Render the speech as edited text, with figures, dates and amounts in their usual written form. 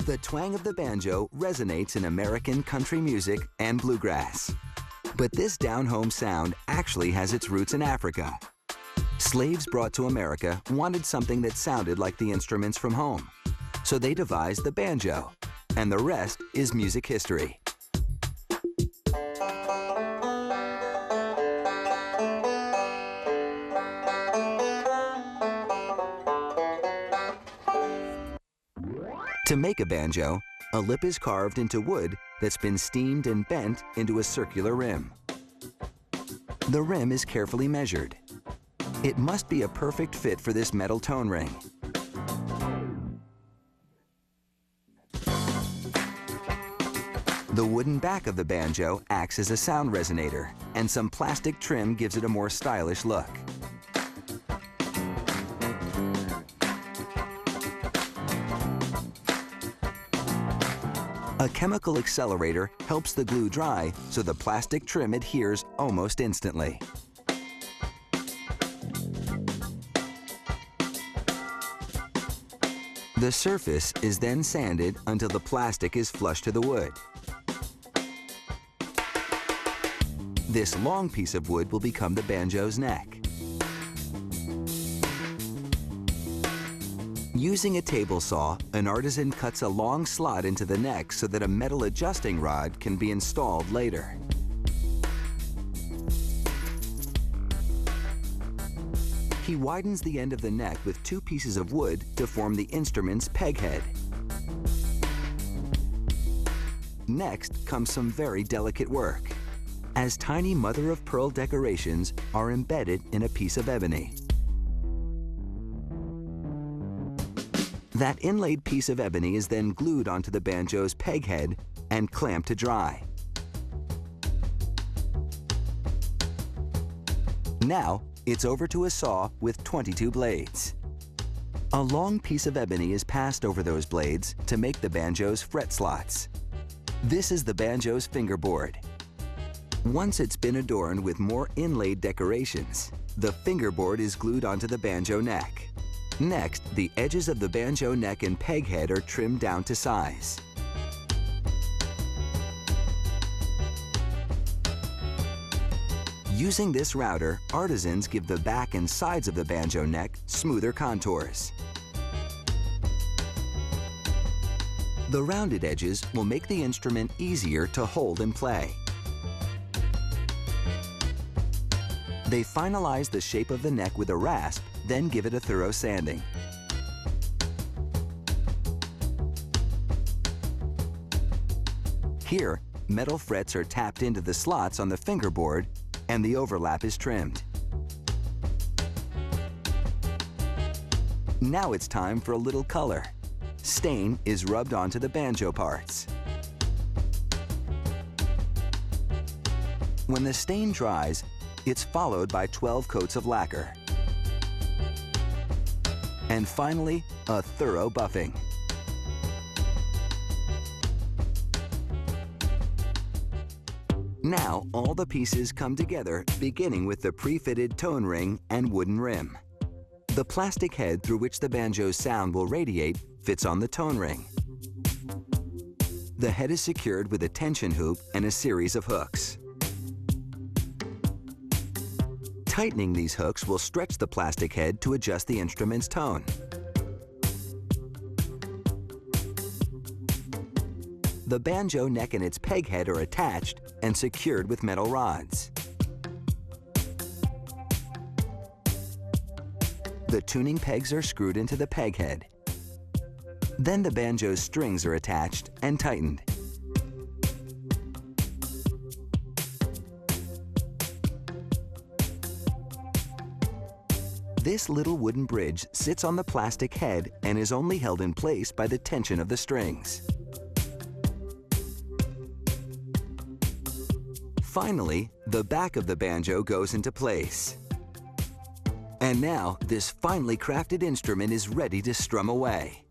The twang of the banjo resonates in American country music and bluegrass. But this down-home sound actually has its roots in Africa. Slaves brought to America wanted something that sounded like the instruments from home. So they devised the banjo, and the rest is music history. To make a banjo, a lip is carved into wood that's been steamed and bent into a circular rim. The rim is carefully measured. It must be a perfect fit for this metal tone ring. The wooden back of the banjo acts as a sound resonator, and some plastic trim gives it a more stylish look. A chemical accelerator helps the glue dry so the plastic trim adheres almost instantly. The surface is then sanded until the plastic is flush to the wood. This long piece of wood will become the banjo's neck. Using a table saw, an artisan cuts a long slot into the neck so that a metal adjusting rod can be installed later. He widens the end of the neck with 2 pieces of wood to form the instrument's peg head. Next comes some very delicate work, as tiny mother-of-pearl decorations are embedded in a piece of ebony. That inlaid piece of ebony is then glued onto the banjo's peg head and clamped to dry. Now, it's over to a saw with 22 blades. A long piece of ebony is passed over those blades to make the banjo's fret slots. This is the banjo's fingerboard. Once it's been adorned with more inlaid decorations, the fingerboard is glued onto the banjo neck. Next, the edges of the banjo neck and peg head are trimmed down to size. Using this router, artisans give the back and sides of the banjo neck smoother contours. The rounded edges will make the instrument easier to hold and play. They finalize the shape of the neck with a rasp, then give it a thorough sanding. Here, metal frets are tapped into the slots on the fingerboard, and the overlap is trimmed. Now it's time for a little color. Stain is rubbed onto the banjo parts. When the stain dries, it's followed by 12 coats of lacquer. And finally, a thorough buffing. Now, all the pieces come together, beginning with the pre-fitted tone ring and wooden rim. The plastic head through which the banjo's sound will radiate fits on the tone ring. The head is secured with a tension hoop and a series of hooks. Tightening these hooks will stretch the plastic head to adjust the instrument's tone. The banjo neck and its peg head are attached and secured with metal rods. The tuning pegs are screwed into the peg head. Then the banjo's strings are attached and tightened. This little wooden bridge sits on the plastic head and is only held in place by the tension of the strings. Finally, the back of the banjo goes into place. And now, this finely crafted instrument is ready to strum away.